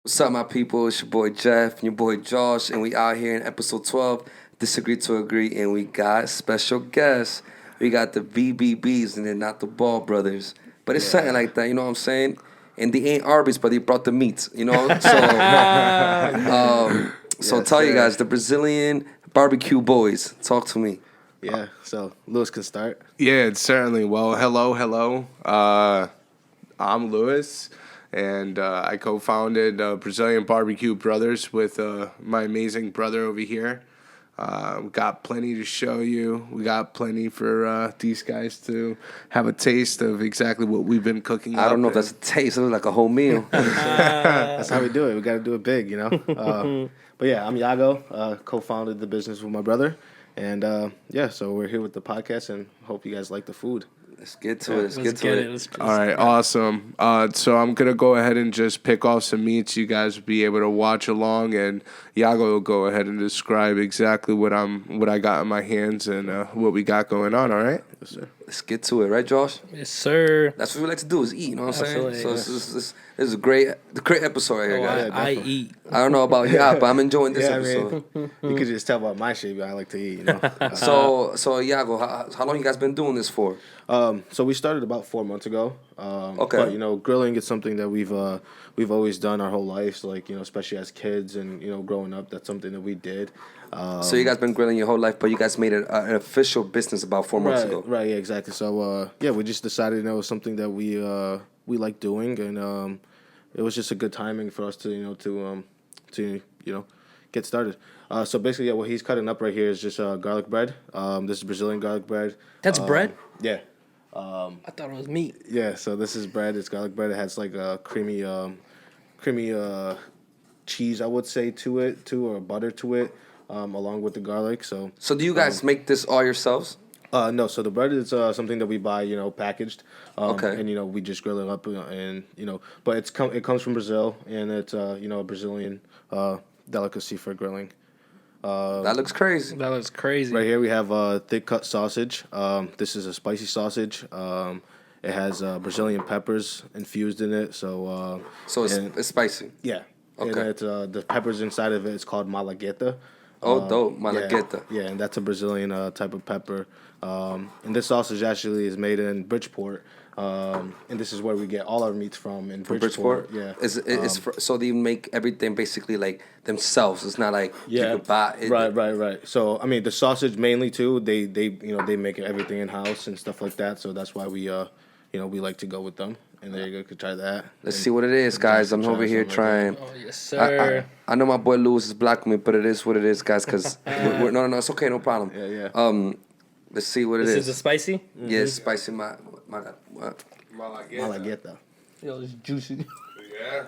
What's up, my people? It's your boy Jeff and your boy Josh, and we out here in episode 12, Disagree to Agree, and we got special guests. We got the BBBs and then not the Ball Brothers. But it's something like that, you know what I'm saying? And they ain't Arby's, but they brought the meats, you know? So Yes, tell you sir. guys, the Brazilian barbecue boys, talk to me. Yeah, so Lewis can start. Yeah, certainly. Well, hello. I'm Lewis, and I co-founded Brazilian Barbecue Brothers with my amazing brother over here. We got plenty to show you. We got plenty for these guys to have a taste of exactly what we've been cooking. I don't up know if that's a taste, it looks like a whole meal. That's how we do it. We got to do it big, you know. But yeah, I'm Yago. Co-founded the business with my brother, and yeah, so we're here with the podcast, and hope you guys like the food. Let's get to it. Let's get to it. All right, awesome. So I'm gonna go ahead and just pick off some meats. You guys will be able to watch along, and Yago will go ahead and describe exactly what I got in my hands and what we got going on. All right. Yes, sir. Let's get to it, right, Josh? Yes, sir. That's what we like to do is eat, you know what I'm saying? Absolutely, So yes. this is a great episode right here, Oh, guys. I definitely. eat. I don't know about you, but I'm enjoying this Yeah, I episode. mean, you could just tell by my shape. I like to eat, you know. So Iago, how long you guys been doing this for? So we started about 4 months ago. Okay. But you know, grilling is something that we've always done our whole life. So like, you know, especially as kids and you know, growing up, that's something that we did. So you guys been grilling your whole life, but you guys made it an official business about 4 months ago. Right, yeah, exactly. So yeah, we just decided that it was something that we like doing, and it was just a good timing for us to get started. So basically, yeah, what he's cutting up right here is just garlic bread. This is Brazilian garlic bread. That's bread? Yeah, I thought it was meat. yeah. So this is bread. It's garlic bread. It has like a creamy cheese, I would say, to it too, or butter to it, along with the garlic. So So do you guys make this all yourselves? no, so the bread is something that we buy, you know, packaged. Okay. And you know, we just grill it up, and you know, but it comes from Brazil, and it's you know, a Brazilian delicacy for grilling. That looks crazy. That was crazy. Right here we have thick cut sausage. This is a spicy sausage. It has Brazilian peppers infused in it, so So and- it's spicy. yeah. Okay. And it's the peppers inside of it is called malagueta. Oh, dope, malagueta. Yeah, and that's a Brazilian type of pepper. And this sausage actually is made in Bridgeport. And this is where we get all our meats from in From Bridgeport. Bridgeport? Yeah. So they make everything basically like themselves. It's not like Yeah, you could buy it. right. So I mean, the sausage mainly too. They you know they make everything in house and stuff like that. So that's why we you know we like to go with them. And there you go, could try that. Let's And see what it is, guys. I'm try over here something like trying. Oh, yes, I, sir. I know my boy Lewis is blocking me, but it is what it is, guys. Because no, it's okay, no problem. Yeah. Let's see what it This is. is the spicy? Yeah, it's spicy. My God. What? Malagueta. Yo, it's juicy. Yeah.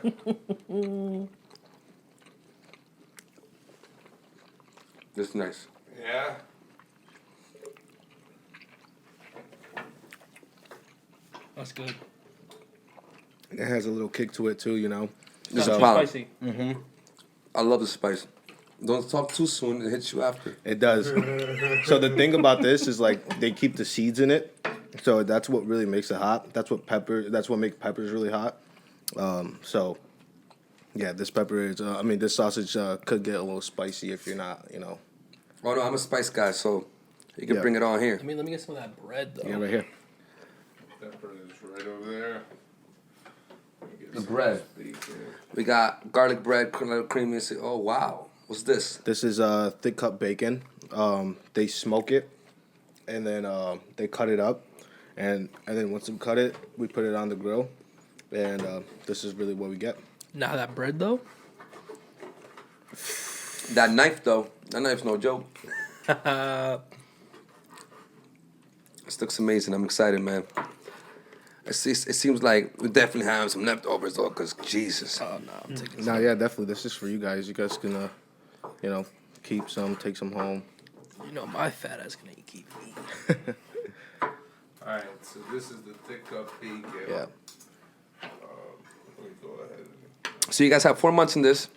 This is nice. Yeah. That's good. It has a little kick to it too, you know. This Not is too problem. spicy. I love the spice. Don't talk too soon; it hits you after. It does. So the thing about this is like they keep the seeds in it, so that's what really makes it hot. That's what makes peppers really hot. So yeah, this pepper is. I mean, this sausage could get a little spicy if you're not, you know. Oh no, I'm a spice guy, so you can Yeah. bring it on here. I mean, let me get some of that bread, though. Yeah, right here. Pepper is right over there. The bread. We got garlic bread, creamy. Oh wow, what's this? This is thick cut bacon. They smoke it, and then they cut it up, and then once we cut it, we put it on the grill, and this is really what we get. Now that bread, though? That knife though, that knife's no joke. This looks amazing. I'm excited, man. It seems like we definitely have some leftovers though, cause Jesus. Oh, no, I'm taking No, yeah, definitely. This is for you guys. You guys can, you know, keep some, take some home. You know, my fat ass gonna keep eating. All right. So this is the thick cut bacon. Yeah. Let me go ahead. So you guys have 4 months in this.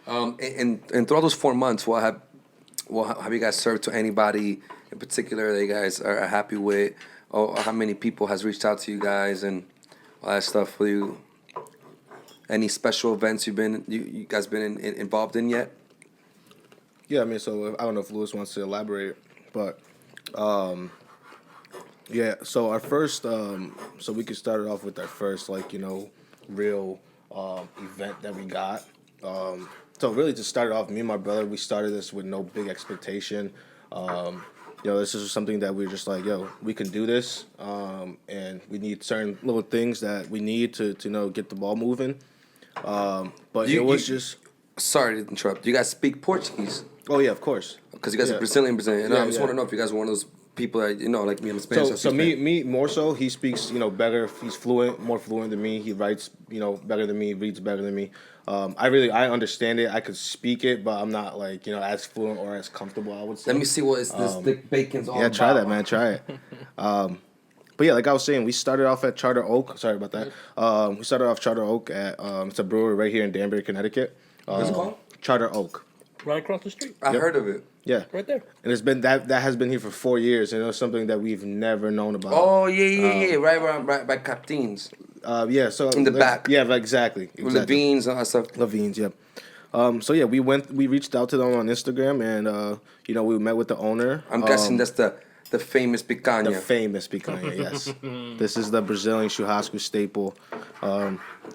And throughout those 4 months, what have you guys served to anybody in particular that you guys are happy with? Or how many people has reached out to you guys and all that stuff for you? Any special events you guys been involved in yet? Yeah, I mean, so I don't know if Lewis wants to elaborate, but yeah. So our first, so we could start it off with our first, like, real event that we got. So really, to start it off, me and my brother, we started this with no big expectation. This is something that we were just like, we can do this, and we need certain little things that we need to get the ball moving. But it was just. Sorry to interrupt. You guys speak Portuguese? Oh yeah, of course. Because you guys Yeah. are Brazilian. And I just Yeah. want to know if you guys are one of those people that like me in Spanish. So me more so. He speaks better. He's more fluent than me. He writes better than me. Reads better than me. I understand it. I could speak it, but I'm not like as fluent or as comfortable. I would say. Let me see what this thick bacon's all Yeah, about. try that, man. Try it. But yeah, like I was saying, we started off at Charter Oak. Sorry about that. We started off Charter Oak at it's a brewery right here in Danbury, Connecticut. What's it called? Charter Oak. Right across the street. I heard of it. Yeah. Right there. And it's been that has been here for 4 years, and it was something that we've never known about. Oh yeah. Right by Captain's. Yeah. So In the back. Yeah, exactly. With the beans and all that stuff. Levine's, yeah. So yeah, we reached out to them on Instagram, and we met with the owner. I'm guessing that's the famous picanha. The famous picanha, yes. This is the Brazilian churrasco staple.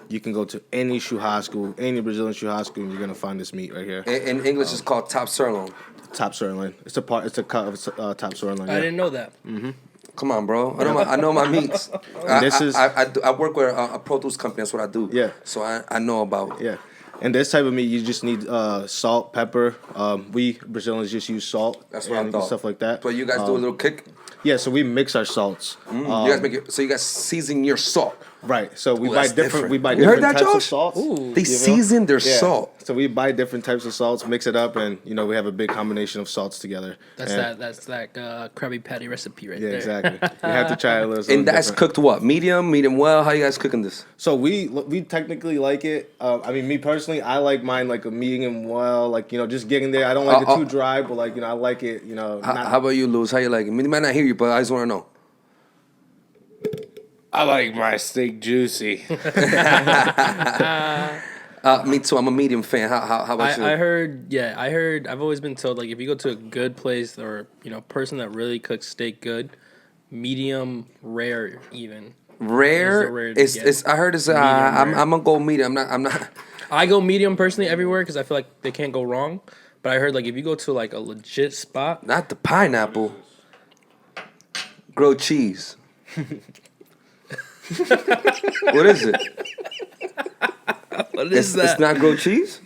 You can go to any churrasco, any Brazilian churrasco, and you're gonna find this meat right here. In English, it's called top sirloin. Top sirloin. It's a cut of top sirloin. I Yeah. didn't know that. Come on, bro. I know my meats. I work with a produce company. That's what I do. Yeah. So I know about. Yeah. And this type of meat, you just need salt, pepper. We Brazilians just use salt. That's what I and thought. stuff like that. So you guys do a little kick. Yeah, so we mix our salts. You guys make it. So you guys season your salt. Right. So we Ooh, buy that's different. We buy You heard different that, types of Josh? salts. Ooh. They season their salt. So we buy different types of salts, mix it up, and we have a big combination of salts together. That's And- that Krabby Patty recipe right Yeah, there. exactly. You have to try a little. And that's different. cooked what? Medium well? How you guys cooking this? So we technically like it. I mean, me personally, I like mine like a medium well, like just getting there. I don't like it too dry, but like I like it. How about you, Luz? How you like it? Me might not hear you, but I just want to know. I like my steak juicy. Me too. I'm a medium fan. How about you? I heard. I've always been told like if you go to a good place or person that really cooks steak good, medium rare even. Rare. Is the rare to It's. get. I heard it's. Medium I'm rare. gonna go medium. I'm not. I go medium personally everywhere because I feel like they can't go wrong. But I heard like if you go to like a legit spot, Not the pineapple. Grilled cheese. What is it? what is that? It's not grilled cheese.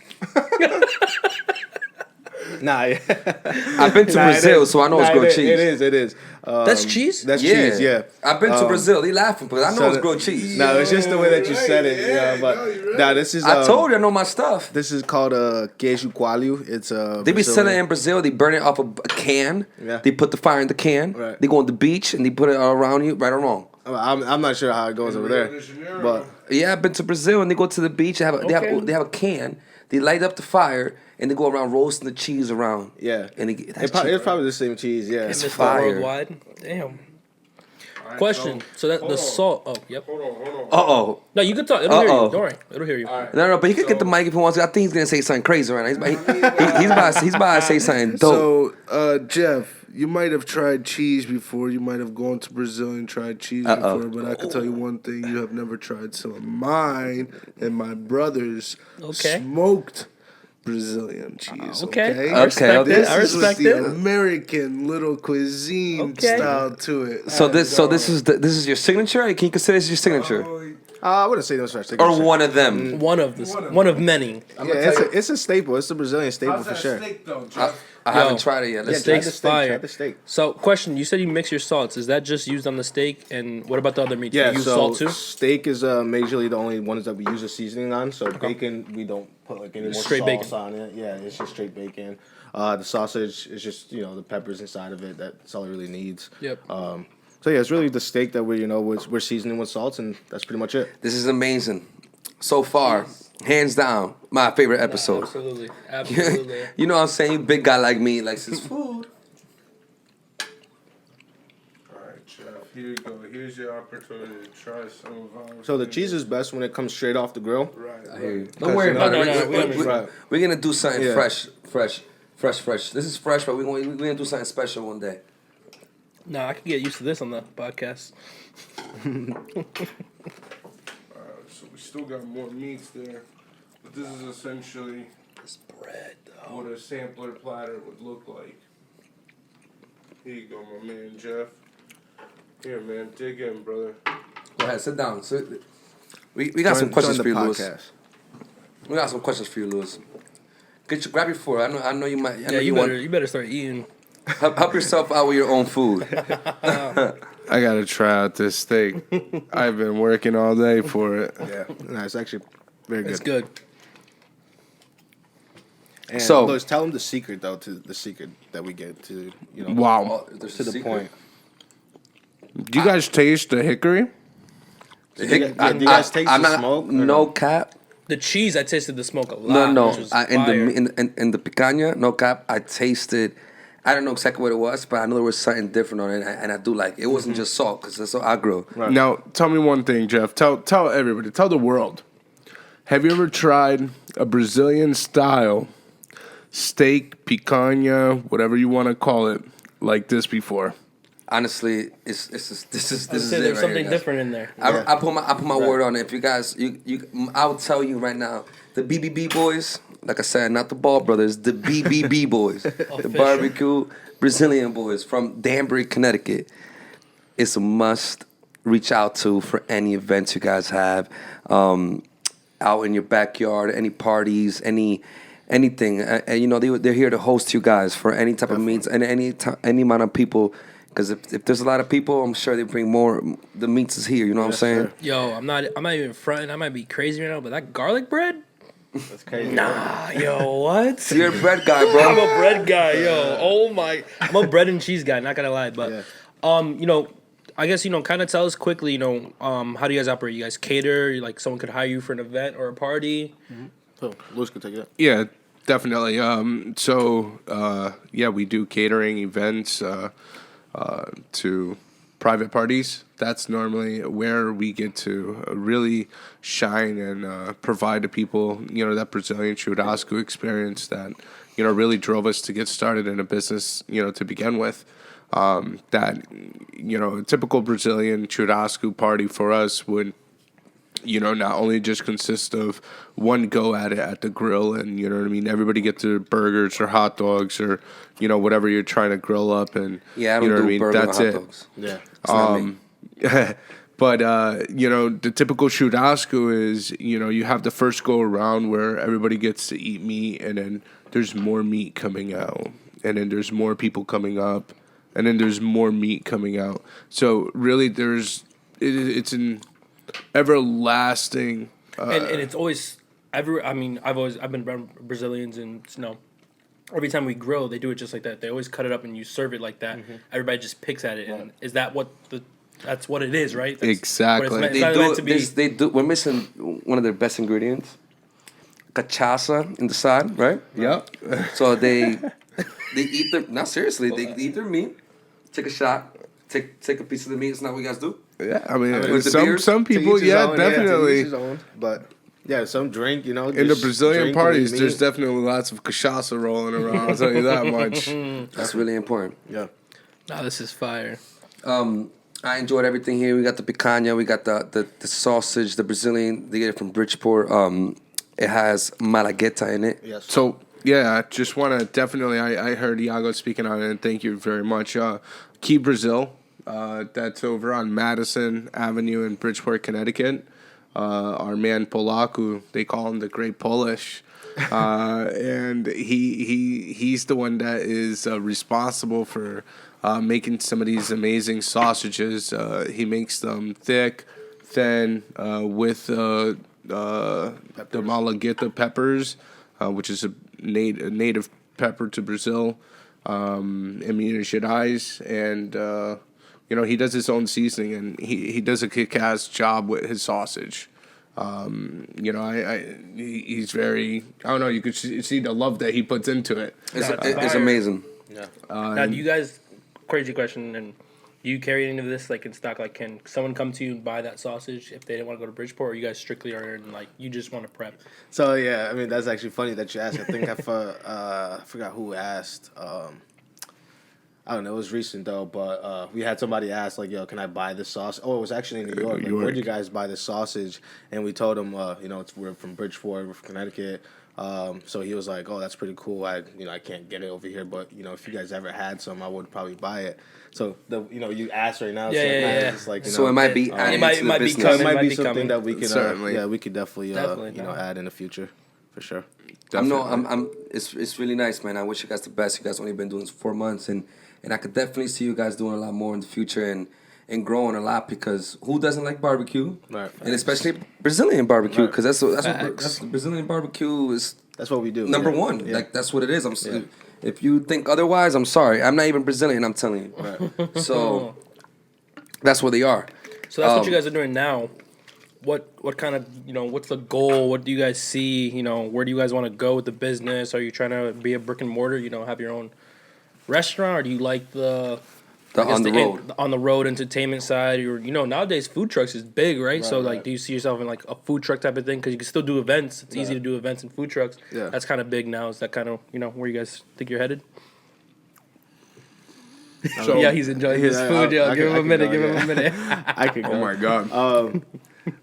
Nah, I've been to Brazil, so I know it's grilled cheese. It is. That's cheese? That's cheese. Yeah. I've been to Brazil. They laughing because I know it's grilled cheese. No, it's just the way that you said it. Yeah, but nah, this is. I told you I know my stuff. This is called queijo coalho. It's They be selling it in Brazil. They burn it off a can. Yeah. They put the fire in the can. Right. They go on the beach and they put it all around you. Right or wrong? I'm not sure how it goes over there, but Yeah, I've been to Brazil and they go to the beach. They have they have a can. They light up the fire and they go around roasting the cheese around. yeah, And it's probably the same cheese. Yeah, It's Mr. fire. Worldwide. Damn. Question. So that the salt. Oh, yep. Uh-oh. No, you can talk. It'll hear Uh-oh. you. Don't worry. It'll hear you. No, but he could get the mic if he wants to. I think he's gonna say something crazy right now. He's about to say something dope. So, Jeff, you might have tried cheese before. You might have gone to Brazil and tried cheese before. But I can tell you one thing: you have never tried some of mine and my brother's Okay. smoked Brazilian cheese. Okay. Okay. I respect okay. it. This I is with respect the it. American little cuisine Okay. style to it. So this is your signature? Can you consider this your signature? I wouldn't say that's right. Or one of them? One of many. Yeah, it's a staple. It's a Brazilian staple for sure. I haven't tried it yet. The Let's try see. steak's the steak, fire. try the steak. So, question: you said you mix your salts. Is that just used on the steak? And what about the other meats? Yeah, you use so salt too. steak is majorly the only ones that we use a seasoning on. So bacon, we don't put like any more Straight sauce bacon. on it. Yeah, it's just straight bacon. The sausage is just the peppers inside of it. That's all it really needs. Yep. So yeah, it's really the steak that we're seasoning with salts, and that's pretty much it. This is amazing. So far, hands down, my favorite episode. Absolutely. Absolutely. You know what I'm saying? You big guy like me likes his food. All right, Jeff. Here you go. Here's your opportunity to try some of our. So the cheese is best when it comes straight off the grill. Right. I hear you. Don't worry you about know- it. No, no, We're gonna do something Yeah. fresh. This is fresh, but we're gonna do something special one day. Nah, I could get used to this on the podcast. So we still got more meats there, but this is essentially This bread, though. what a sampler platter would look like. Here you go, my man Jeff. Here, man, dig in, brother. Go ahead, sit down. We got some questions for you, Lewis. We got some questions for you, Lewis. Grab your fork. I know you might. I know Yeah, you you better start eating. help yourself out with your own food. I gotta try out this steak. I've been working all day for it. Yeah, no, it's actually very good. It's good. And So- Louis, tell them the secret though. To the secret that we get to Wow. Oh, there's to a the secret. point. Do you guys taste the hickory? Do you guys taste I'm the not, smoke? or No cap. The cheese, I tasted the smoke a lot. No. which was In fire. in the picanha, no cap. I tasted. I don't know exactly what it was, but I know there was something different on it, and I do like it. It wasn't just salt, because that's so aggro. Now, tell me one thing, Jeff. Tell everybody. Tell the world. Have you ever tried a Brazilian style steak, picanha, whatever you want to call it, like this before? Honestly, this is I would say it there's right here, something guys. different in there. I put my word on it. If you guys, I'll tell you right now, the BBB boys, like I said, not the Ball Brothers, the BBB boys, the barbecue Brazilian boys from Danbury, Connecticut. It's a must reach out to for any events you guys have, out in your backyard, any parties, anything, and you know they're here to host you guys for any type of meets and any amount of people. Because if there's a lot of people, I'm sure they bring more. The meats is here. You know what I'm saying? Yo, I'm not even fronting. I might be crazy right now, but that garlic bread? That's crazy. Nah, yo, what? You're a bread guy, I'm bro. a bread guy, yo. Oh my, I'm a bread and cheese guy. Not gonna lie, but you know, I guess kind of tell us quickly. How do you guys operate? You guys cater? Like someone could hire you for an event or a party? So Louis can take it. Yeah, definitely. Yeah, we do catering events to private parties. That's normally where we get to really shine and provide to people, that Brazilian churrasco experience that, really drove us to get started in a business, to begin with. That, a typical Brazilian churrasco party for us would, not only just consist of one go at it at the grill and, everybody get their burgers or hot dogs or, whatever you're trying to grill up and, Yeah, I don't do burgers that's or it. hot dogs. Yeah. It's not me. But, the typical churrasco is, you have the first go around where everybody gets to eat meat and then there's more meat coming out and then there's more people coming up and then there's more meat coming out. So really it's an everlasting. And it's always I've been around Brazilians and every time we grill they do it just like that. They always cut it up and you serve it like that. Everybody just picks at it, and is that that's what it is, right? That's Exactly. what it's They not do. meant to be. They do. We're missing one of their best ingredients, cachaça in the side, right? Yep. So they eat their. Not seriously. They eat their meat. Take a shot. Take a piece of the meat. It's not what you guys do. Yeah, I mean, With the beers? some people, To each his own, to definitely. each his own. But yeah, some drink, In the just Brazilian drink parties, and eat there's meat. definitely lots of cachaça rolling around. I'll tell you that much. That's really important. Yeah. Nah, this is fire. I enjoyed everything here. We got the picanha. We got the sausage. The Brazilian. They get it from Bridgeport. It has malagueta in it. Yes. So yeah, I just want to definitely. I heard Iago speaking on it, and thank you very much. Key Brazil, that's over on Madison Avenue in Bridgeport, Connecticut. Our man Polaku, they call him the Great Polish, and he's the one that is responsible for making some of these amazing sausages. He makes them thick, thin, with the Malagueta peppers, which is a native pepper to Brazil, in Minas Gerais, and he does his own seasoning, and he does a kick-ass job with his sausage. He's very, I don't know, you could see the love that he puts into it. It's amazing. Now, do you guys? Crazy question, and Do you carry any of this like in stock? Like, can someone come to you and buy that sausage if they didn't want to go to Bridgeport, or you guys strictly are in, like, you just want to prep? So yeah, I mean that's actually funny that you asked. I think I forgot who asked. I don't know. It was recent though, but we had somebody ask like, "Yo, can I buy this sausage?" Oh, it was actually in New York. Like, where'd you guys buy this sausage? And we told him, we're from Bridgeport, we're from Connecticut. So he was like, "Oh, that's pretty cool. I can't get it over here, but if you guys ever had some, I would probably buy it." So you asked right now. Yeah, so yeah. It's like, So it might be adding to the might be business. so it coming, might might be be something coming. that we can Certainly. we could definitely Definitely. add in the future, for sure. It's really nice, man. I wish you guys the best. You guys only been doing this 4 months, and I could definitely see you guys doing a lot more in the future and growing a lot, because who doesn't like barbecue? Right. And especially Brazilian barbecue, Right. because that's Brazilian barbecue is That's what we do. number yeah. one. Yeah. Like, that's what it is. If you think otherwise, I'm sorry. I'm not even Brazilian. I'm telling you. Right. So that's what they are. So that's what you guys are doing now. What kind of, what's the goal? What do you guys see? Where do you guys want to go with the business? Are you trying to be a brick and mortar, have your own restaurant, or do you like the On the road. on the road entertainment side? Or nowadays food trucks is big, right? So like, right. do you see yourself in like a food truck type of thing? Because you can still do events. It's easy to do events in food trucks. Yeah. That's kind of big now. Is that kind of where you guys think you're headed? So, Yeah, he's enjoying his Yeah, food. I Give him a can minute. go, Give him yeah. a minute. I could go. oh my God.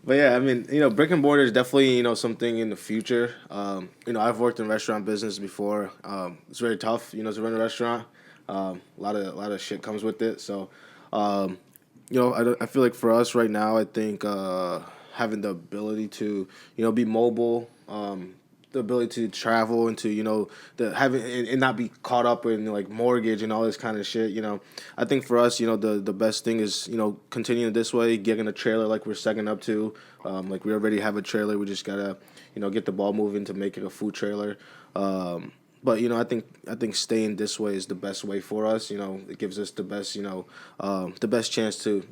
But yeah, I mean, brick and mortar is definitely, something in the future. I've worked in restaurant business before. It's very tough, to run a restaurant. A lot of shit comes with it. So, I feel like for us right now, I think having the ability to, be mobile, the ability to travel and to and not be caught up in like mortgage and all this kind of shit. I think for us, the best thing is continuing this way, getting a trailer like we're second up to. Like we already have a trailer, we just gotta get the ball moving to make it a food trailer. But I think staying this way is the best way for us. It gives us the best chance to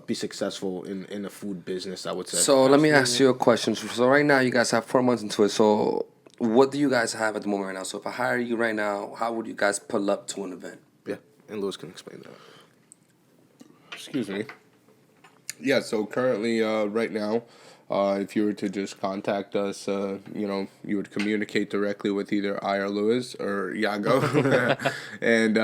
be successful in the food business, I would say. So let me ask you a question. So right now you guys have 4 months into it. So what do you guys have at the moment right now? So if I hire you right now, how would you guys pull up to an event? Yeah, and Louis can explain that. Excuse me. Yeah, so currently, right now, if you were to just contact us, you would communicate directly with either I or Louis or Iago. And,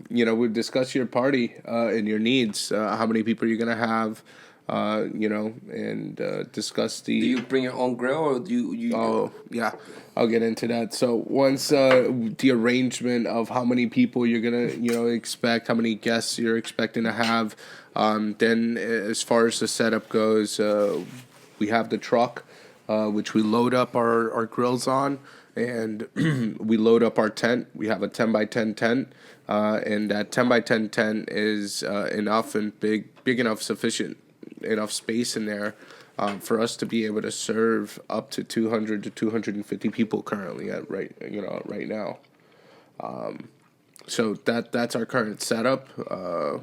we'd discuss your party and your needs, how many people you're going to have, and discuss the... Do you bring your own grill, or do you Oh, yeah. I'll get into that. So once the arrangement of how many people you're going to, expect, how many guests you're expecting to have, then as far as the setup goes, we have the truck, which we load up our grills on, and we load up our tent. We have a 10 by 10 tent, and that 10 by 10 tent is enough and big enough, sufficient enough space in there for us to be able to serve up to 200 to 250 people currently at right now. So that's our current setup.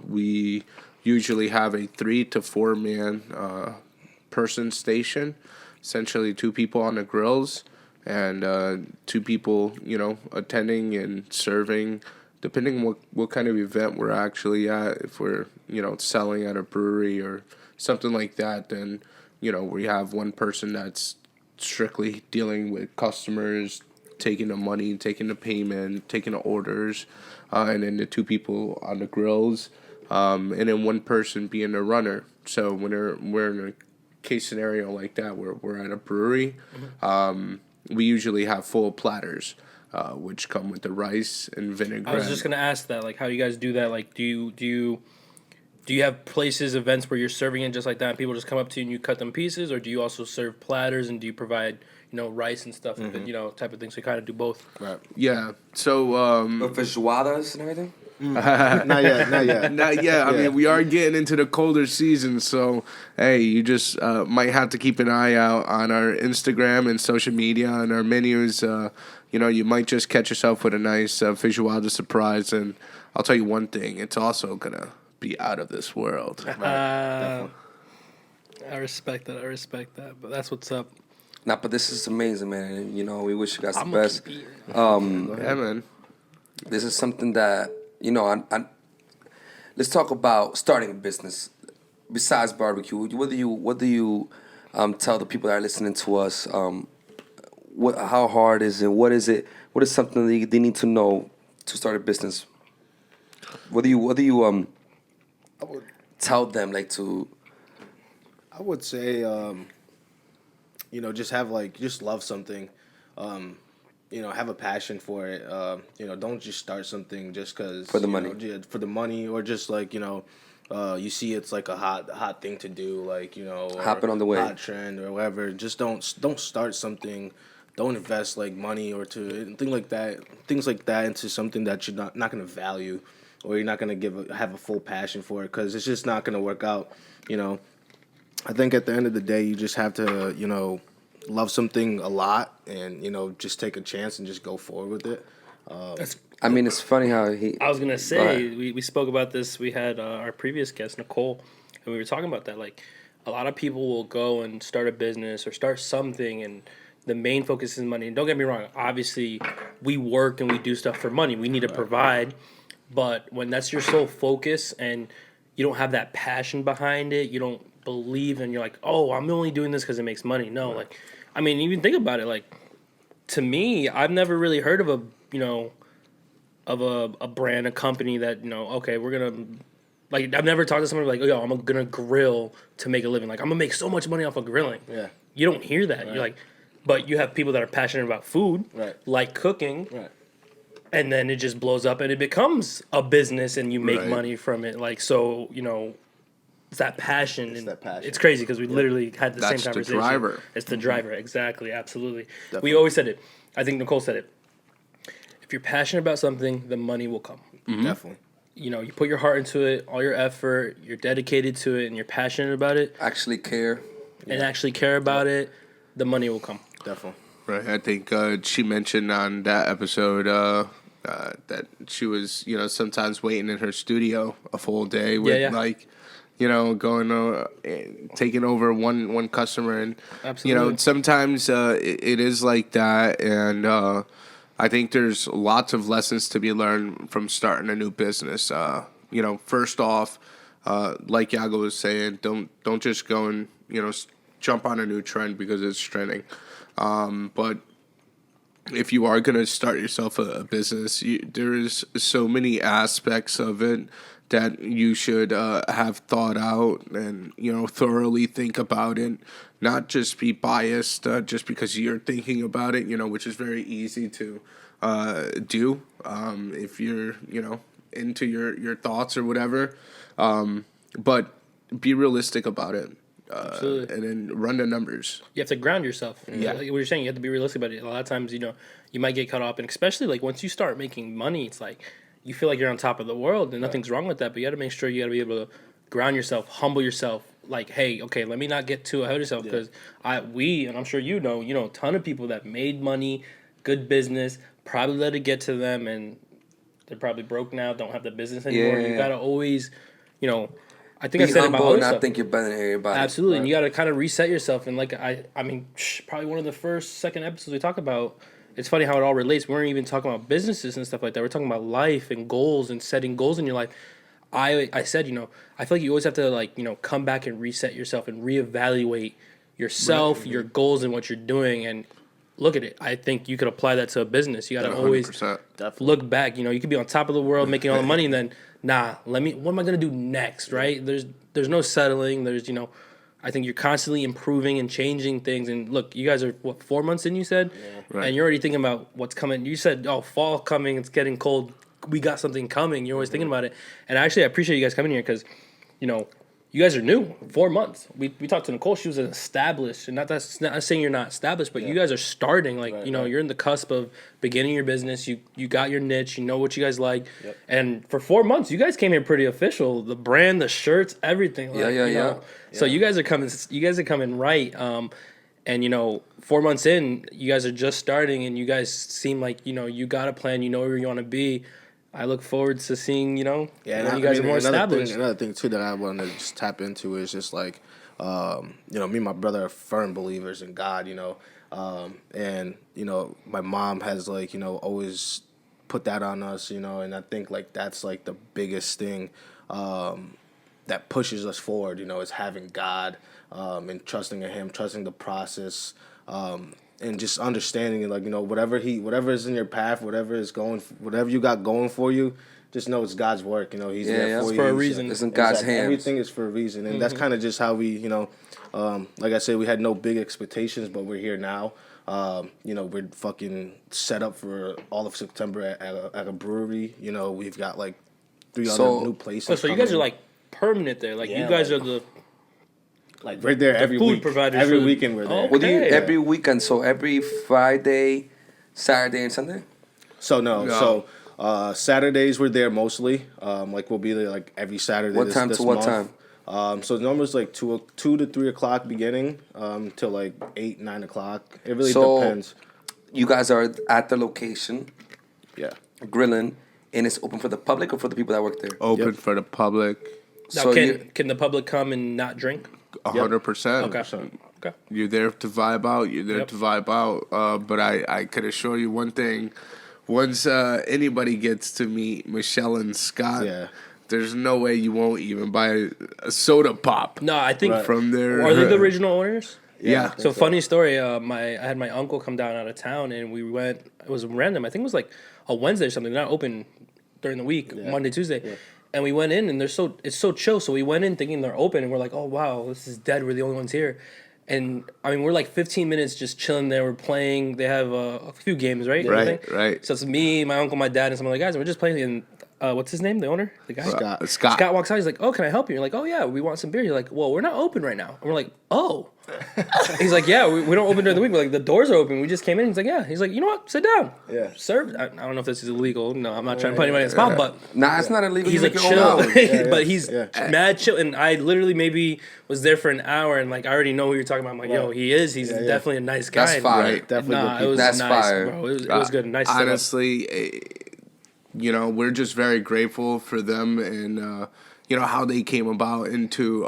We usually have a 3 to 4 man person station, essentially 2 people on the grills and 2 people, attending and serving, depending on what kind of event we're actually at. If we're, selling at a brewery or something like that, then, we have one person that's strictly dealing with customers, taking the money, taking the payment, taking the orders, and then the 2 people on the grills, and then one person being the runner. So when we're in a case scenario like that where we're at a brewery, we usually have full platters, which come with the rice and vinaigrette. I was just gonna ask that, like, how you guys do that. Like, do you have places, events where you're serving it just like that, and people just come up to you and you cut them pieces, or do you also serve platters and do you provide rice and stuff, type of thing? So you kind of do both. Right. Yeah. So with feijoadas and everything? Not yet. not yet. I mean, we are getting into the colder season, so hey, you just might have to keep an eye out on our Instagram and social media and our menus. You might just catch yourself with a nice feijoada surprise, and I'll tell you one thing: it's also gonna be out of this world. I respect that. But that's what's up. Nah, but this is amazing, man. And, we wish you guys the I'm gonna best. keep eating. Yeah, man. This is something that let's talk about starting a business besides barbecue. What do you tell the people that are listening to us? How hard is it? What is it? What is something they need to know to start a business? What do you I would tell them like to? I would say just have just love something. Have a passion for it. Don't just start something just because For the money. for the money, or just you see it's like a hot thing to do, or Happen on the way. hot trend or whatever. Just don't start something. Don't invest like money or to things like that into something that you're not gonna value, or you're not gonna have a full passion for it, because it's just not gonna work out. I think at the end of the day, you just have to, love something a lot, and, just take a chance and just go forward with it. That's I mean, it's funny how he. I was gonna Go say ahead. we spoke about this. We had our previous guest Nicole, and we were talking about that. Like, a lot of people will go and start a business or start something, and the main focus is money. And don't get me wrong, obviously, we work and we do stuff for money. We need to provide, but when that's your sole focus and you don't have that passion behind it, you don't believe, and you're like, oh, I'm only doing this because it makes money. No, like, I mean, even think about it. Like, to me, I've never really heard of a brand, a company that, okay, we're gonna, like, I've never talked to somebody like, oh, yo, I'm gonna grill to make a living. Like, I'm gonna make so much money off of grilling. Yeah. You don't hear that. You're like, but you have people that are passionate about food, Right. like cooking, Right. and then it just blows up and it becomes a business and you make Right. money from it. Like, so, it's that passion. It's and that passion. It's crazy because we literally had the That's same the conversation. driver. It's the driver, exactly, absolutely. Definitely. We always said it. I think Nicole said it. If you're passionate about something, the money will come. Definitely. You put your heart into it, all your effort, you're dedicated to it, and you're passionate about it, Actually care. and actually care about it, the money will come. Definitely. Right. I think she mentioned on that episode that she was, sometimes waiting in her studio a full day with going taking over one customer, and Absolutely. sometimes it is like that, and I think there's lots of lessons to be learned from starting a new business. First off, like Yago was saying, don't just go and jump on a new trend because it's trending. But if you are going to start yourself a business, there's so many aspects of it that you should have thought out and thoroughly think about it, not just be biased just because you're thinking about it, which is very easy to do if you're into your thoughts or whatever, but be realistic about it. Absolutely. And then run the numbers. You have to ground yourself. Yeah. Like what you're saying, you have to be realistic about it. A lot of times, you might get caught up, and especially like once you start making money, it's like you feel like you're on top of the world, and nothing's wrong with that. But you got to make sure you got to be able to ground yourself, humble yourself. Like, hey, okay, let me not get too ahead of yourself, because and I'm sure a ton of people that made money, good business, probably let it get to them, and they're probably broke now, don't have the business anymore. Yeah. You got to always, I think I Be said it about humble other and not stuff. think you're better than everybody. Absolutely, and you got to kind of reset yourself. And like I mean, probably one of the second episodes we talk about. It's funny how it all relates. We weren't even talking about businesses and stuff like that. We're talking about life and goals and setting goals in your life. I said, I feel like you always have to come back and reset yourself and reevaluate yourself, your goals, and what you're doing. And look at it. I think you could apply that to a business. You got to always 100%. Definitely. look back. You could be on top of the world making all the money, and then what am I gonna do next? Right? There's no settling. I think you're constantly improving and changing things. And look, you guys are 4 months in, you said, Right. and you're already thinking about what's coming. You said, oh, fall coming. It's getting cold. We got something coming. You're always thinking about it. And actually, I appreciate you guys coming here because, you guys are new. 4 months. We talked to Nicole. She was established, and not saying you're not established, but you guys are starting. Like Right. you're in the cusp of beginning your business. You got your niche. You know what you guys like. Yep. And for 4 months, you guys came here pretty official. The brand, the shirts, everything. Like, Yeah. So you guys are coming. You guys are coming right. And 4 months in, you guys are just starting, and you guys seem like you got a plan. You know where you want to be. I look forward to seeing, when you guys are more established. Another thing too that I want to just tap into is just like, me and my brother are firm believers in God, and my mom has always put that on us, and I think that's like the biggest thing that pushes us forward. You know, is having God and trusting in Him, trusting the process, and just understanding it. Like, you know, whatever is in your path, whatever you got going for you, just know it's God's work. You know, He's there for it's you. for a He's, reason. It's in God's exactly. hands. Everything is for a reason, and that's kind of just how we, you know, like I said, we had no big expectations, but we're here now. You know, we're fucking set up for all of September at a brewery. You know, we've got like 3 So- other new places. Oh, so you guys coming. are like permanent there. Like Yeah, you guys like- are the like right there every food week. providers Every for- weekend we're there. Oh. What do you Okay. every weekend? So every Friday, Saturday, and Sunday. So no. No. So Saturdays we're there mostly. Like we'll be there like every Saturday. What this, time this to what month. time? So normally it's like 2 to 3 o'clock beginning till like 8, 9 o'clock. It really So- depends. You guys are at the location Yeah. grilling, and it's open for the public or for the people that work there. Open Yep. for the public, now. So you- Can the public come and not drink? 100%. Okay. Okay. You're there to vibe out. You're there Yep. to vibe out. But I could assure you one thing: once anybody gets to meet Michelle and Scott, Yeah. there's no way you won't even buy a soda pop No, I think from there. are they the original owners? Yeah. So funny story. I had my uncle come down out of town, and we went. It was random. I think it was like a Wednesday or something. They're not open during the week, Monday, Tuesday. And we went in, and it's so chill. So we went in thinking they're open, and we're like, oh wow, this is dead. We're the only ones here. And I mean, we're like 15 minutes just chilling there. We're playing. They have a few games, right? Right, Everything? right. So it's me, my uncle, my dad, and some other guys, and we're just playing. And what's his name? The owner, the guy. Scott. Scott walks out. He's like, "Oh, can I help you?" You're like, "Oh yeah, we want some beer." You're like, "Well, we're not open right now." And we're like, "Oh." He's like, "Yeah, we don't open during the week. We're like, the doors are open. We just came in." He's like, "Yeah." He's like, "You know what? Sit down." Yeah. Serve. I don't know if this is illegal. No, I'm not trying to put anybody in the spot, but Nah, it's not illegal. he's You a make your own chill. hours. But he's yeah. mad chill. And I literally maybe was there for an hour, and like I already know who you're talking about. I'm like, "Yo, he is. He's yeah. definitely a nice guy." That's fire. Right. Definitely good Nah, it people. was That's nice, fire. bro. It was good. Nice. setup. Honestly, you know, we're just very grateful for them and you know how they came about into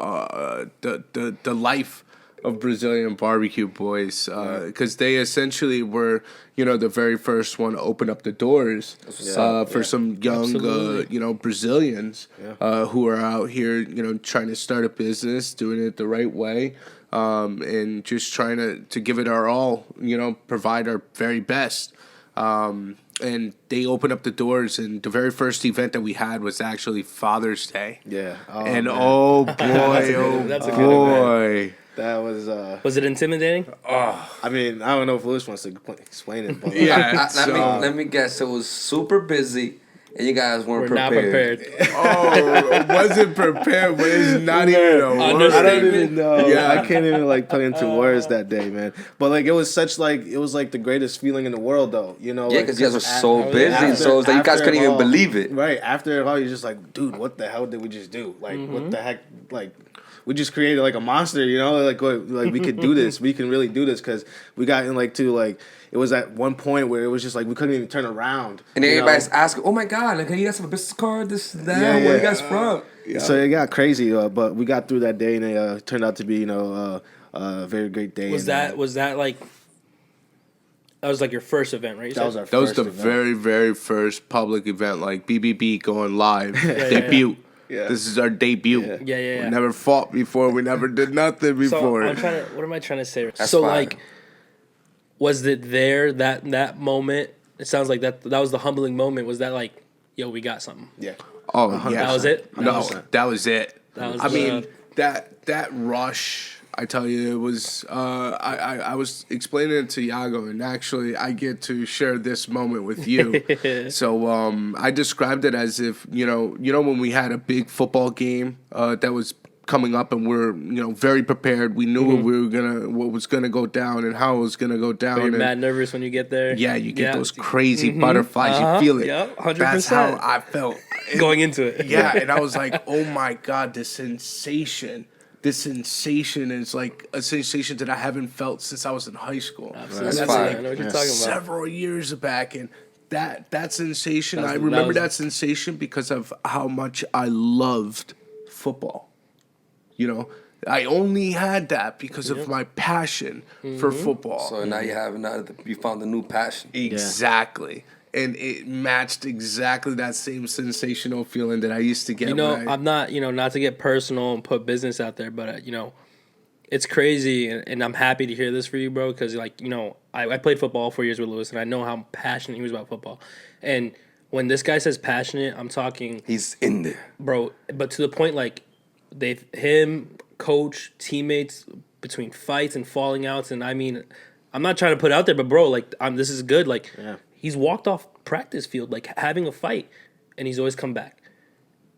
the life of Brazilian barbecue boys because they essentially were, you know, the very first one to open up the doors for some young Absolutely. you know, Brazilians who are out here, you know, trying to start a business, doing it the right way. And just trying to give it our all, you know, provide our very best. And they opened up the doors, and the very first event that we had was actually Father's Day. Yeah. Oh, And man. oh boy, that's a oh good boy. That was. Was it intimidating? I mean, I don't know if Lewis wants to explain it, but Yeah. Let me guess. It was super busy, and you guys weren't We're not prepared. Oh, wasn't prepared, but it's not even a word. I don't Understatement. even know. Yeah. I can't even like put into words that day, man. But like it was like the greatest feeling in the world, though. You know, Yeah, like, because you guys were just so after- busy, after- so it's like you guys after couldn't it even all- believe it. Right after it all, you're just like, dude, what the hell did we just do? Like, what the heck? Like, we just created like a monster, you know? Like we could do this. We can really do this because we got in it was at one point where it was just like we couldn't even turn around. And you know? everybody's asking, "Oh my God! Like, hey, you guys have a business card? This, that? Yeah, Where yeah. you guys from?" So it got crazy, but we got through that day, and it turned out to be, a very great day. Was and, that like your first event, right? You that said? was our That was first the event. very, very first public event, like BBB going live, yeah. debut. Yeah. This is our debut. Yeah. We never fought before. We never did nothing So before. I'm trying to. What am I trying to say? That's so fine. like, was it there that moment? It sounds like that was the humbling moment. Was that like, yo, we got something? Yeah. Oh yeah, That was it? No, 100%. that was it. That was I the- mean that rush. I tell you, it was. I was explaining it to Yago, and actually, I get to share this moment with you. So I described it as if you know when we had a big football game that was coming up, and we're very prepared. We knew what was gonna go down and how it was gonna go down. You're and mad nervous when you get there. yeah, you get those crazy butterflies. Uh-huh. You feel it. Yep, 100%. That's how I felt. Going into it. Yeah, and I was like, oh my God, this sensation is like a sensation that I haven't felt since I was in high school. Absolutely. That's fine. I know what you're talking about. Several years back, and that sensation, That I was- remember that that was- sensation because of how much I loved football. You know, I only had that because of my passion for football. So now you found a new passion. Exactly. and it matched exactly that same sensational feeling that I used to get. You know, when I'm not, not to get personal and put business out there, but, it's crazy, and I'm happy to hear this for you, bro, because, I played football 4 years with Lewis, and I know how passionate he was about football. And when this guy says passionate, I'm talking, He's in there. bro, but to the point, him, coach, teammates, between fights and falling outs, and I mean, I'm not trying to put it out there, but, bro, this is good. He's walked off practice field, having a fight, and he's always come back.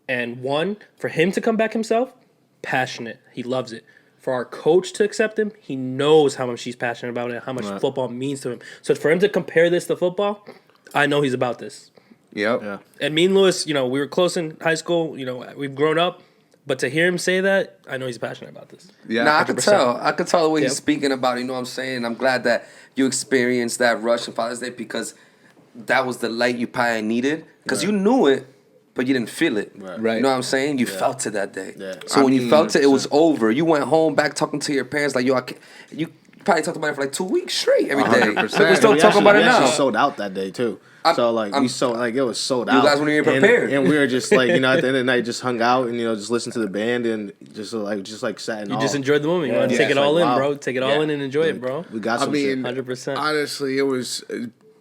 And for him to come back himself, passionate. He loves it. For our coach to accept him, he knows how much he's passionate about it, how much football means to him. So for him to compare this to football, I know he's about this. Yep. Yeah. And me and Lewis, we were close in high school. We've grown up. But to hear him say that, I know he's passionate about this. Yeah. Nah, I could 100%. tell. I could tell the way Yep. he's speaking about it. You know what I'm saying? I'm glad that you experienced that rush on Father's Day because that was the light you probably needed. Because you knew it, but you didn't feel it. Right. You know what I'm saying? You felt it that day. Yeah. So when you mean, felt it was over. You went home back talking to your parents like, yo, you probably talked about it for like 2 weeks straight every day. 100%. We're still We talking about it we actually now. sold out that day too. We sold it was sold out. You guys weren't even prepared. and we were just at the end of the night, just hung out and just listened to the band and just sat in You awe. just enjoyed the moment. You want to Yeah, take it it's all like, in, wow. bro. Take it all in and enjoy it, bro. We got I some mean, shit. 100%. honestly, it was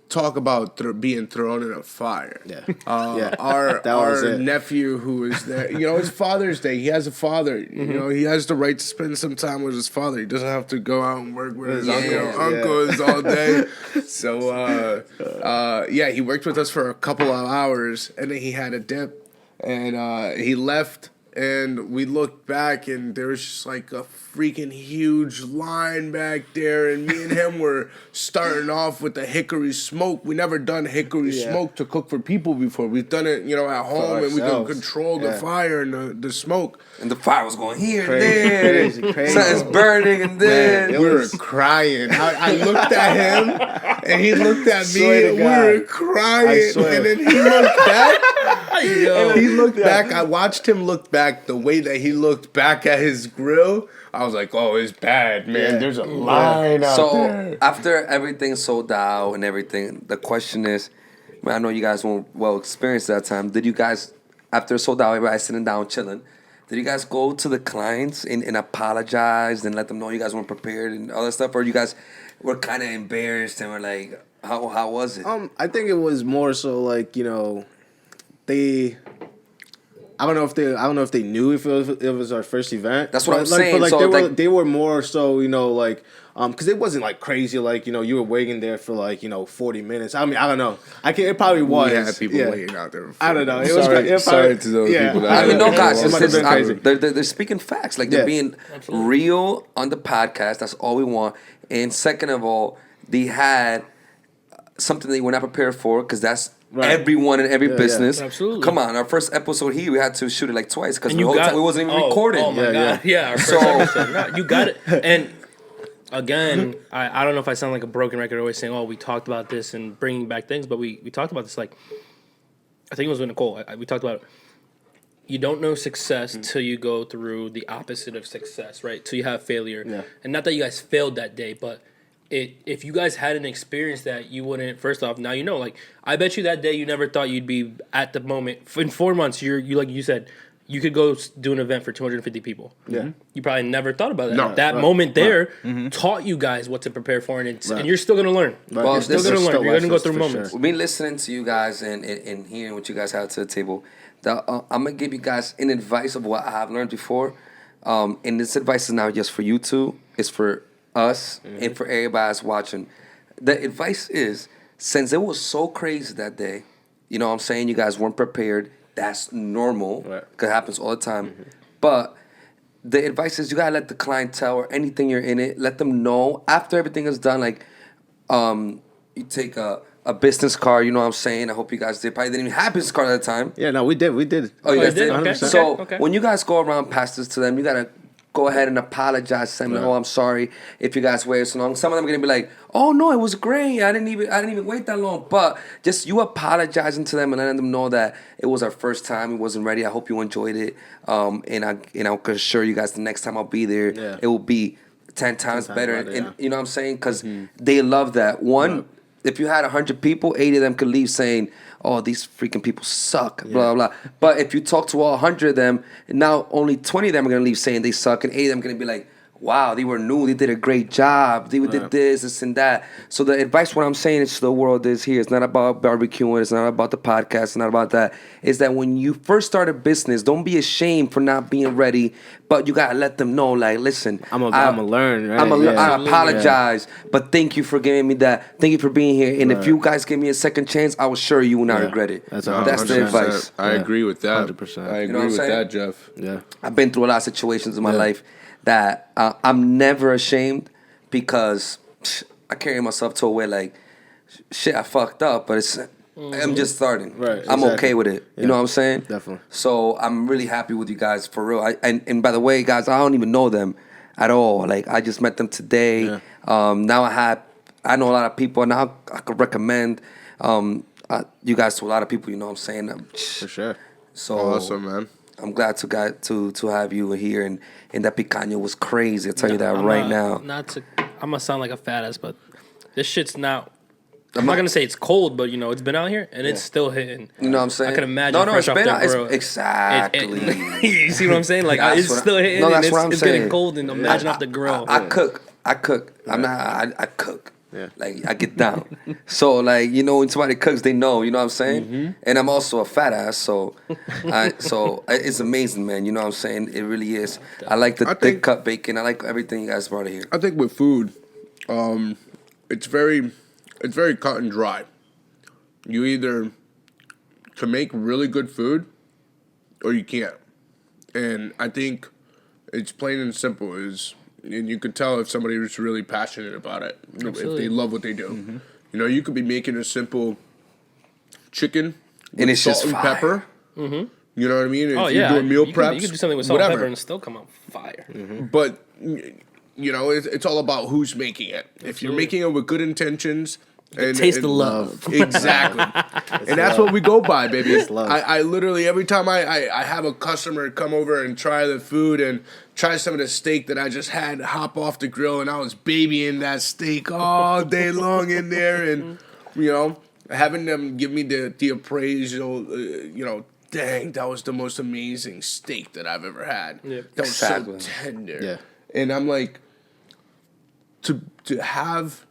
talk about being thrown in a fire. Yeah. Our That was our it. nephew who is there, it's Father's Day. He has a father. He has the right to spend some time with his father. He doesn't have to go out and work with his uncles all day. So he worked with us for a couple of hours, and then he had a dip, and he left. And we looked back, and there was just like a freaking huge line back there. And me and him were starting off with the hickory smoke. We never done hickory smoke to cook for people before. We've done it, at home, and we could ourselves. control the fire and the smoke. And the fire was going here and Crazy, there. crazy. Something's burning and then. Man, We were crying. I looked at him, and he looked at me, Swear to and we God. were crying. I swear. And then he looked back. Yo. He looked back. I watched him look back. The way that he looked back at his grill, I was like, "Oh, it's bad, man. Yeah. There's a line out So there." after everything sold out and everything, the question is, I know you guys weren't well experienced that time. Did you guys, after it sold out, everybody sitting down chilling, did you guys go to the clients and apologize and let them know you guys weren't prepared and all that stuff, or you guys were kind of embarrassed and were like, how was it? I think it was more so they. I don't know if they knew if it was our first event. That's what I'm But, saying. But So, they were more so because it wasn't crazy you were waiting there for 40 minutes. I mean I don't know. It probably was. We had people yeah. waiting out there. I don't know. It Sorry, was sorry to those people. That I mean, no, guys, It might have been crazy. they're speaking facts. They're Yeah. being real on the podcast. That's all we want. And second of all, they had something they were not prepared for because that's Right. everyone in every Yeah, business. yeah. Absolutely. Come on, our first episode here, we had to shoot it twice because And the you whole got time it wasn't even oh, recorded. Oh my Yeah, god, yeah. Our first So- episode. No, you got it. And again, I don't know if I sound like a broken record, always saying, "Oh, we talked about this and bringing back things," but we talked about this. I think it was with Nicole. We talked about it. You don't know success till you go through the opposite of success, right? Till you have failure, Yeah. and not that you guys failed that day, but. If you guys hadn't experienced that, you wouldn't. First off, now you know. I bet you that day you never thought you'd be at the moment. In 4 months, you like you said, you could go do an event for 250 people. Yeah. You probably never thought about that. No. That Right. moment there taught you guys what to prepare for, and and you're still gonna learn. Well, You're still this gonna is learn. still You're gonna go lessons through for moments. sure. Me listening to you guys and hearing what you guys have to the table, I'm gonna give you guys an advice of what I have learned before, and this advice is not just for you two; it's for us and for everybody that's watching. The advice is, since it was so crazy that day, you know what I'm saying, you guys weren't prepared. That's normal, Right. because it happens all the time. But the advice is you gotta let the clientele or anything you're in it, let them know after everything is done. You take a business card, you know what I'm saying? I hope you guys did. Probably didn't even have business card at the time. Yeah, no, we did. Oh, you guys did? 100%. So Okay. when you guys go around past this to them, you gotta go ahead and apologize to them. Oh, I'm sorry if you guys waited so long. Some of them are gonna be like, "Oh no, it was great. I didn't even wait that long." But just you apologizing to them and letting them know that it was our first time. It wasn't ready. I hope you enjoyed it. And I can assure you guys the next time I'll be there, Yeah. it will be 10 times better. better, And yeah. you know what I'm saying? Because they love that. One. if you had 100 people, 80 of them could leave saying, "Oh, these freaking people suck," blah blah. But if you talk to all 100 of them, now only 20 of them are gonna leave saying they suck, and 80 of them are gonna be like, "Wow, they were new. They did a great job. They did this, and that." So the advice, what I'm saying is to the world is here. It's not about barbecuing. It's not about the podcast. It's not about that. Is that when you first start a business, don't be ashamed for not being ready, but you gotta let them know, like, listen, I'm gonna learn. Right? I apologize, but thank you for giving me that. Thank you for being here. And if you guys give me a second chance, I will assure you will not regret it. That's That's the 100%. advice. I agree with that. 100%. I You know agree what I'm with saying? that, Jeff. Yeah. I've been through a lot of situations in my life that I'm never ashamed because I carry myself to a way like, shit, I fucked up, but I'm just starting. Right, I'm exactly. okay with it. Yeah. You know what I'm saying? Definitely. So I'm really happy with you guys for real. And by the way, guys, I don't even know them at all. Like I just met them today. Yeah. Now I know a lot of people. Now I could recommend you guys to a lot of people. You know what I'm saying? For sure. So Awesome, man. I'm glad to have you here, and that picanha was crazy. I'll tell you that right now. I'm gonna sound like a fat ass, but this shit's not. I'm not gonna say it's cold, but it's been out here and it's still hitting. You know what I'm saying? I can imagine. No, fresh it's off been the out. grill. Exactly. You see what I'm saying? Like That's it's what still hitting. no, and that's it's, what I'm it's saying. getting cold, and imagine off the grill. I cook. I'm not. I cook. Yeah. Like I get down. So like when somebody cooks, they know. You know what I'm saying? And I'm also a fat ass, so it's amazing, man. You know what I'm saying? It really is. I like the thick cut bacon. I like everything you guys brought here. I think with food, it's very cut and dry. You either can make really good food, or you can't. And I think it's plain and simple. And you could tell if somebody was really passionate about it, Absolutely. if they love what they do. You could be making a simple chicken with And it's salt just and fire. pepper. You know what I mean? If Oh you're yeah, doing meal you preps, could do something with salt and whatever. pepper and still come out fire. But it's all about who's making it. If you're making it with good intentions, and Taste the love. exactly, and that's what we go by, baby. It's love. I literally every time I have a customer come over and try the food and try some of the steak that I just had hop off the grill, and I was babying that steak all day long in there, and having them give me the appraisal, dang, that was the most amazing steak that I've ever had. Yeah. That was Exactly. so tender. Yeah. And I'm like, to have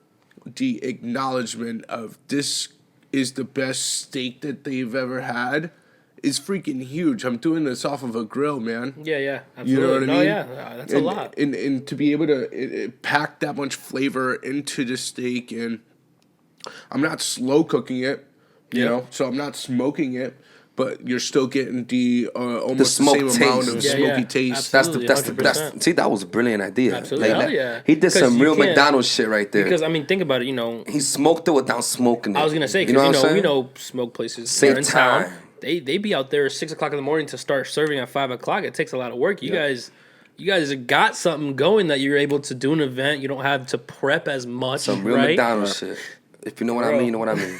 the acknowledgement of this is the best steak that they've ever had is freaking huge. I'm doing this off of a grill, man. Yeah, absolutely. You know what I mean? No, yeah, that's a lot. And to be able to pack that much flavor into the steak, and I'm not slow cooking it, so I'm not smoking it, but you're still getting the almost the smoke same amount of taste. smoky Yeah, taste. absolutely. That's 100%. see, that was a brilliant idea. Absolutely. Hell that- yeah. He did 'Cause some you real can't- McDonald's shit right there. Because think about it. He smoked it without smoking it. I was gonna say you know what I'm because saying? we know smoke places Save here in town. time. They be out there at 6:00 in the morning to start serving at 5:00. It takes a lot of work. You guys got something going that you're able to do an event. You don't have to prep as much. Some real right? McDonald's shit. If you know what I Bro. mean, you know what I mean.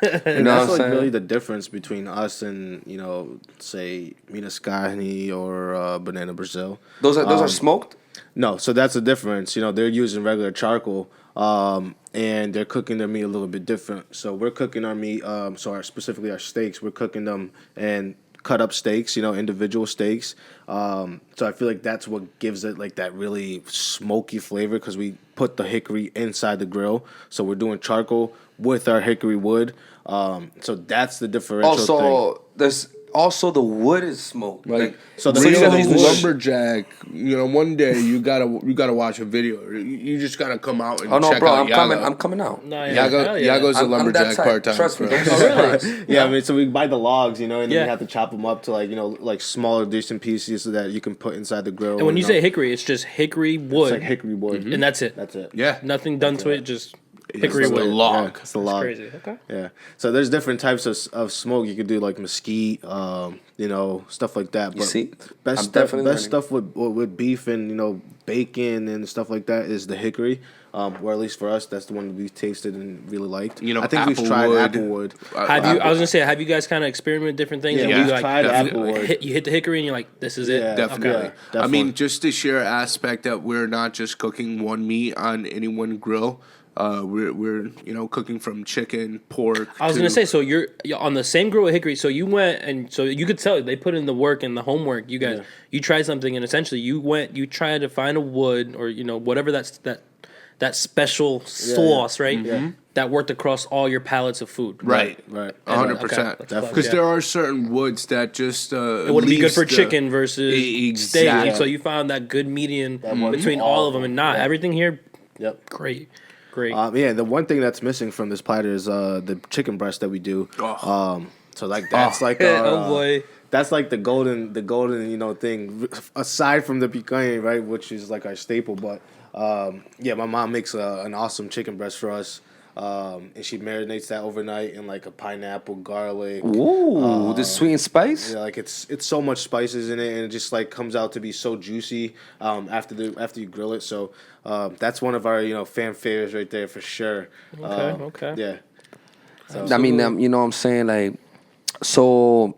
And know that's what I'm like really saying? the difference between us and say Mina Skyhoney or Banana Brazil. Those are smoked. No, so that's the difference. They're using regular charcoal, and they're cooking their meat a little bit different. So we're cooking our meat, specifically our steaks. We're cooking them and cut up steaks, individual steaks. So I feel like that's what gives it like that really smoky flavor because we put the hickory inside the grill. So we're doing charcoal with our hickory wood. So that's the differential thing. Also, there's also the wood is smoked. Like, So so the the real real wood- lumberjack, one day you gotta watch a video. You just gotta come out and Oh no, check bro, out Yago. I'm coming out. No, yeah, hell Yago's yeah. a I'm that lumberjack type. part time. Trust me. Oh, really? Yeah, I mean, so we buy the logs, and then Yeah. you have to chop them up to like smaller, decent pieces so that you can put inside the grill. And when you say hickory, it's just hickory wood, it's like hickory wood, and that's it. that's it. Yeah, Nothing done to it. Just hickory it's wood. the log. Yeah, it's the log. Crazy. Okay. Yeah. So there's different types of smoke. You could do like mesquite, stuff like that. But see? best I'm stuff, definitely best stuff with beef and bacon and stuff like that is the hickory. Or at least for us, that's the one that we tasted and really liked. You know, I think we've tried applewood. applewood. I was gonna say, have you guys kind of experimented with different things? Yeah, and we've you, tried definitely. applewood. You hit the hickory, and you're like, this is it. Yeah, Definitely. Yeah, I definitely. mean, just to share aspect that we're not just cooking one meat on any one grill. We're cooking from chicken, pork. I was gonna say, so you're on the same grill with Hickory. So you went, and so you could tell they put in the work and the homework. You guys, you tried something, and essentially you tried to find a wood or whatever that special sauce, right? That worked across all your palettes of food. Right. 100%. Because there are certain woods that just It wouldn't be good for chicken versus steak. Exactly. So you found that good median between all of them, and not everything here. Yep. Great. Yeah, the one thing that's missing from this platter is the chicken breast that we do. So like that's like Oh boy. that's like the golden thing aside from the picanha, right, which is like our staple. But yeah, my mom makes an awesome chicken breast for us. And she marinates that overnight in like a pineapple, garlic. Ooh, the sweet and spice. Yeah, like it's so much spices in it, and it just like comes out to be so juicy after you grill it. So that's one of our fan favorites right there for sure. Okay. Yeah. I mean, you know what I'm saying? Like, so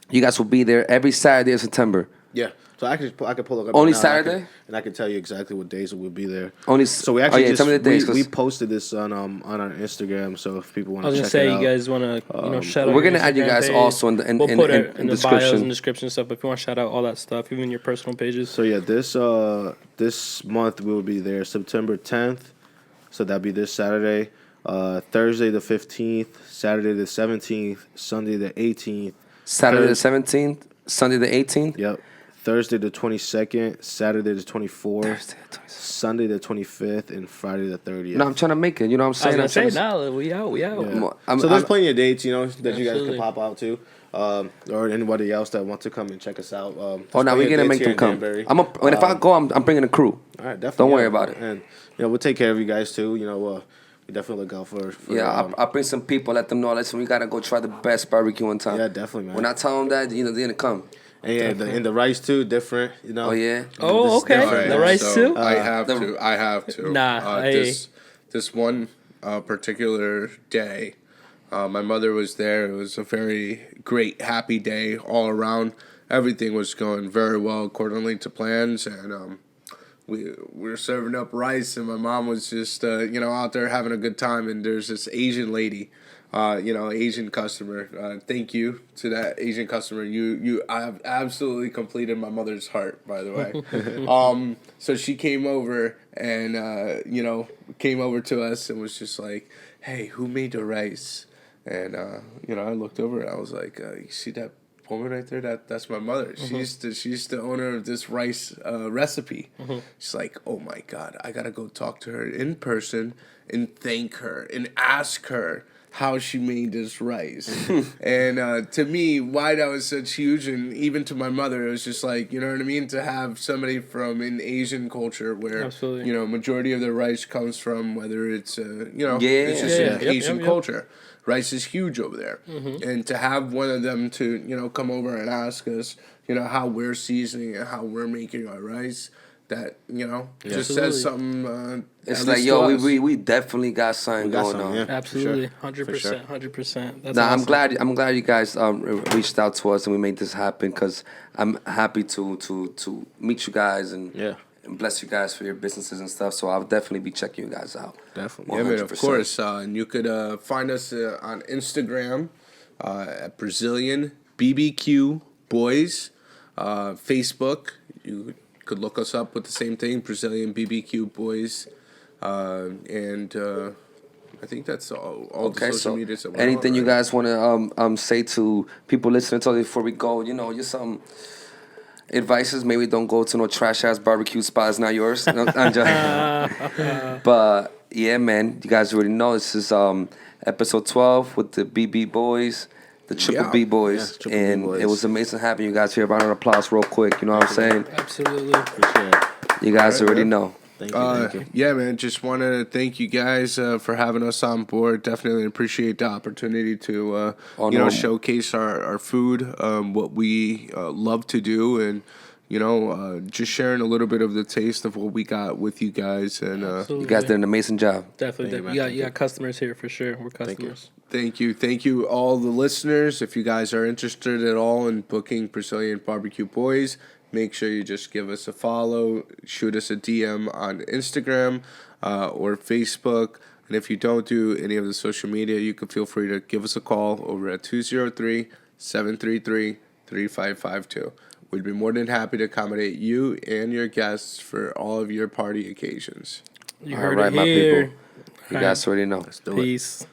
you guys will be there every Saturday of September. Yeah. So I could pull up Only now, Saturday? and I can tell you exactly what days we'll be there. Only So we actually tell me the days, we 'cause posted this on our Instagram. So if people want I was to gonna check say, it out, you guys want to shout out. we're your gonna add you Instagram guys page. also in We'll put it in the bios description. and description and stuff. If you want to shout out all that stuff, even your personal pages. So yeah, this month we'll be there September 10th. So that'll be this Saturday, Thursday the 15th, Saturday the 17th, Sunday the 18th. Saturday the 17th, Sunday the 18th. Yep. Thursday the 22nd, Saturday the 24th, Thursday the 26th. Sunday the 25th, and Friday the 30th. No, I'm trying to make it. You know what I'm I was saying? gonna say, now we out. Yeah. I'm- So there's I'm- plenty of dates, that you guys Absolutely. can pop out to, or anybody else that wants to come and check us out. Oh, now we're gonna make them come. And if I go, I'm bringing a crew. All right, definitely. Don't worry about it. And we'll take care of you guys too. We definitely look out for Yeah, I'll bring some people. Let them know. Listen, we gotta go try the best barbecue in town. Yeah, definitely, man. When I tell them that, they're gonna come. And yeah, the rice too, different. Oh yeah. Oh, okay. Alright, The rice too? I have to. Nah, This one particular day, my mother was there. It was a very great, happy day all around. Everything was going very well accordingly to plans, and we were serving up rice, and my mom was just out there having a good time. And there's this Asian lady. Asian customer. Thank you to that Asian customer. I have absolutely completed my mother's heart, by the way. So she came over and came over to us and was just like, "Hey, who made the rice?" And I looked over and I was like, "You see that woman right there? That's my mother. She's the owner of this rice recipe." She's like, "Oh my God, I gotta go talk to her in person and thank her and ask her how she made this rice." And to me, why that was such huge, and even to my mother, it was just like, you know what I mean, to have somebody from an Asian culture where Absolutely. majority of their rice comes from, whether it's Yeah. it's just Yeah. an Yep, Asian yep. culture. Rice is huge over there, and to have one of them to come over and ask us how we're seasoning and how we're making our rice, that just Absolutely. says something. It's at like, least yo, to us. we definitely got something going something, on. yeah. Absolutely, For 100%, 100%. That's Nah, awesome. I'm glad you guys reached out to us and we made this happen, because I'm happy to meet you guys and bless you guys for your businesses and stuff. So I'll definitely be checking you guys out. Definitely. Yeah, man, of 100%. course. And you could find us on Instagram at Brazilian BBQ Boys. Facebook, you could look us up with the same thing, Brazilian BBQ Boys. And I think that's all the Okay, social so medias that we're anything on, you right? guys want to say to people listening to us before we go, just some advices. Maybe don't go to no trash ass barbecue spot. It's not yours. No, I'm joking. But yeah, man, you guys already know this is episode 12 with the BB Boys, the Triple Yeah. B Boys, Yes, Triple B and Boys. it was amazing having you guys here. Round of applause, real quick. You know what I'm saying? Absolutely. Appreciate it. You guys Alright, already man. know. Thank you. Yeah, man. Just want to thank you guys for having us on board. Definitely appreciate the opportunity to no. showcase our food, what we love to do, and just sharing a little bit of the taste of what we got with you guys. And You guys did an amazing job. Definitely. man. You got customers here for sure. We're customers. thank you, all the listeners. If you guys are interested at all in booking Brazilian Barbecue Boys, make sure you just give us a follow, shoot us a DM on Instagram or Facebook. And if you don't do any of the social media, you can feel free to give us a call over at 203-733-3552. We'd be more than happy to accommodate you and your guests for all of your party occasions. You All heard right, it my here. people. You guys already know. Let's do it. Peace.